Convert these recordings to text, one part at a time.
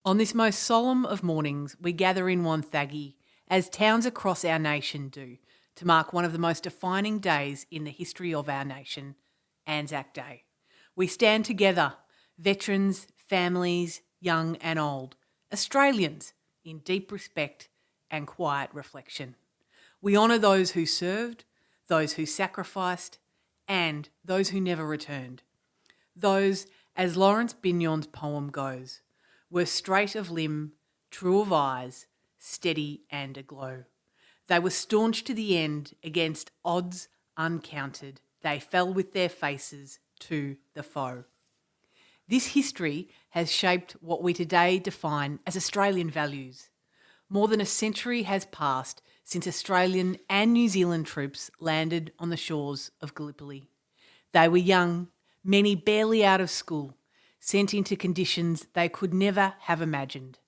On this most solemn of mornings, we gather in Wonthaggi, as towns across our nation do, to mark one of the most defining days in the history of our nation, ANZAC Day. We stand together, veterans, families, young and old, Australians, in deep respect and quiet reflection. We honour those who served, those who sacrificed, and those who never returned. Those, as Lawrence Bignon's poem goes, were straight of limb, true of eyes, steady and aglow. They were staunch to the end against odds uncounted. They fell with their faces to the foe. This history has shaped what we today define as Australian values. More than a century has passed since Australian and New Zealand troops landed on the shores of Gallipoli. They were young, many barely out of school, sent into conditions they could never have imagined.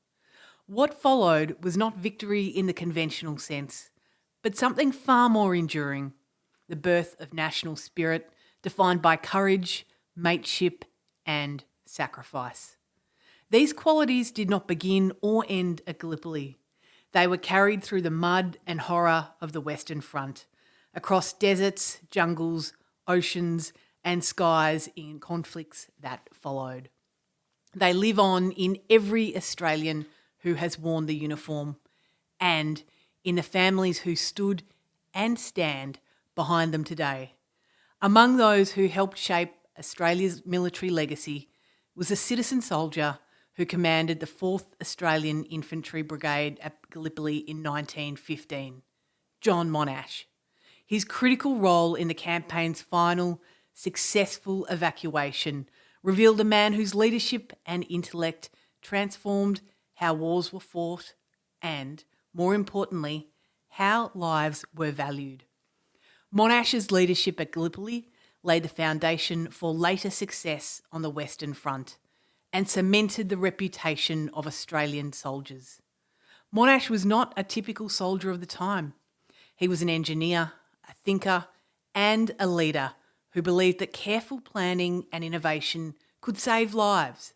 What followed was not victory in the conventional sense, but something far more enduring, the birth of national spirit defined by courage, mateship and sacrifice. These qualities did not begin or end at Gallipoli. They were carried through the mud and horror of the Western Front, across deserts, jungles, oceans and skies in conflicts that followed. They live on in every Australian who has worn the uniform and in the families who stood and stand behind them today. Among those who helped shape Australia's military legacy was a citizen soldier who commanded the 4th Australian Infantry Brigade at Gallipoli in 1915, John Monash. His critical role in the campaign's final successful evacuation revealed a man whose leadership and intellect transformed how wars were fought and, more importantly, how lives were valued. Monash's leadership at Gallipoli laid the foundation for later success on the Western Front and cemented the reputation of Australian soldiers. Monash was not a typical soldier of the time. He was an engineer, a thinker, and a leader who believed that careful planning and innovation could save lives.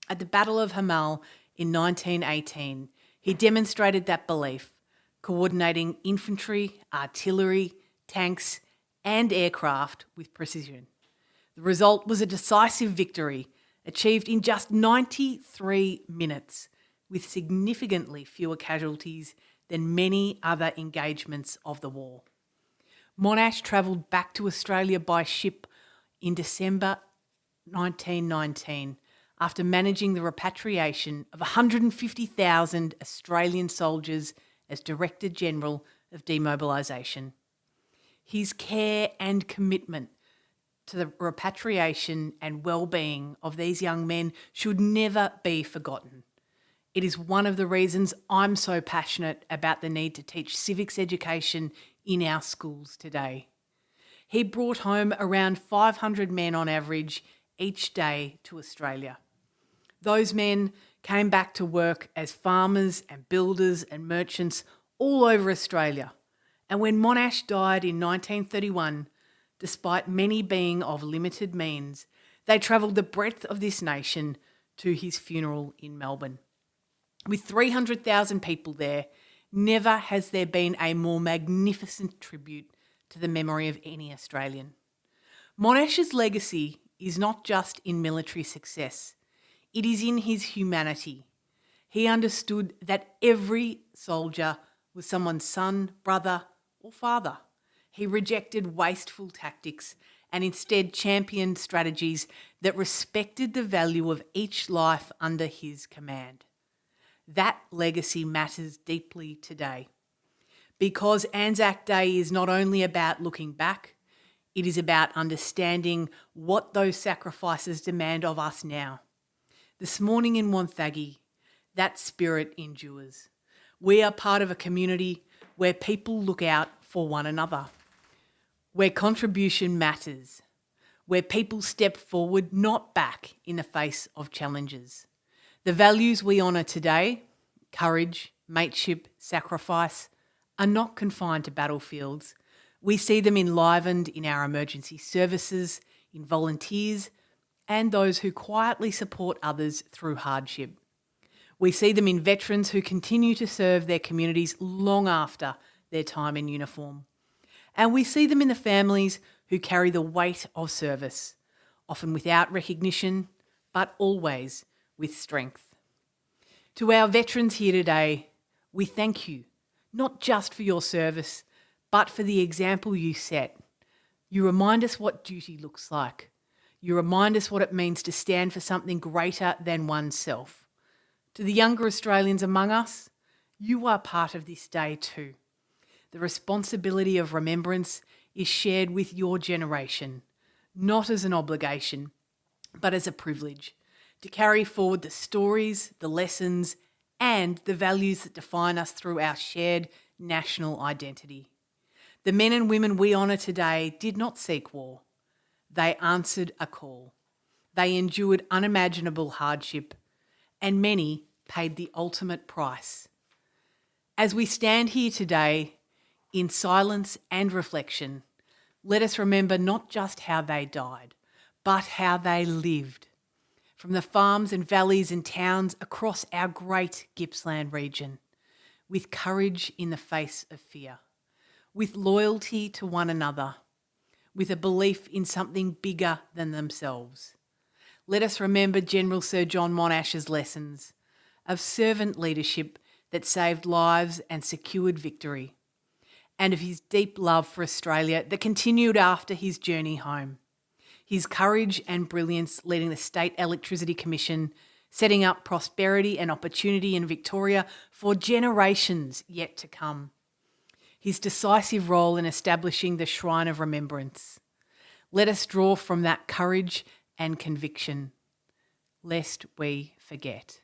At the Battle of Hamel in 1918, he demonstrated that belief, coordinating infantry, artillery, tanks, and aircraft with precision. The result was a decisive victory achieved in just 93 minutes, with significantly fewer casualties than many other engagements of the war. Monash travelled back to Australia by ship in December 1919 after managing the repatriation of 150,000 Australian soldiers as Director General of Demobilisation. His care and commitment to the repatriation and well-being of these young men should never be forgotten. It is one of the reasons I'm so passionate about the need to teach civics education in our schools today. He brought home around 500 men on average each day to Australia. Those men came back to work as farmers and builders and merchants all over Australia. And when Monash died in 1931, despite many being of limited means, they travelled the breadth of this nation to his funeral in Melbourne. With 300,000 people there, never has there been a more magnificent tribute to the memory of any Australian. Monash's legacy is not just in military success, it is in his humanity. He understood that every soldier was someone's son, brother, or father. He rejected wasteful tactics and instead championed strategies that respected the value of each life under his command. That legacy matters deeply today, because ANZAC Day is not only about looking back, it is about understanding what those sacrifices demand of us now. This morning in Wonthaggi, that spirit endures. We are part of a community where people look out for one another, where contribution matters, where people step forward, not back, in the face of challenges. The values we honour today, courage, mateship, sacrifice, are not confined to battlefields. We see them enlivened in our emergency services, in volunteers, and those who quietly support others through hardship. We see them in veterans who continue to serve their communities long after their time in uniform. And we see them in the families who carry the weight of service, often without recognition, but always with strength. To our veterans here today, we thank you, not just for your service, but for the example you set. You remind us what duty looks like. You remind us what it means to stand for something greater than oneself. To the younger Australians among us, you are part of this day too. The responsibility of remembrance is shared with your generation, not as an obligation, but as a privilege, to carry forward the stories, the lessons, and the values that define us through our shared national identity. The men and women we honour today did not seek war. They answered a call. They endured unimaginable hardship, and many paid the ultimate price. As we stand here today, in silence and reflection, let us remember not just how they died, but how they lived. From the farms and valleys and towns across our great Gippsland region, with courage in the face of fear, with loyalty to one another, with a belief in something bigger than themselves. Let us remember General Sir John Monash's lessons of servant leadership that saved lives and secured victory, and of his deep love for Australia that continued after his journey home. His courage and brilliance leading the State Electricity Commission, setting up prosperity and opportunity in Victoria for generations yet to come. His decisive role in establishing the Shrine of Remembrance. Let us draw from that courage and conviction, lest we forget.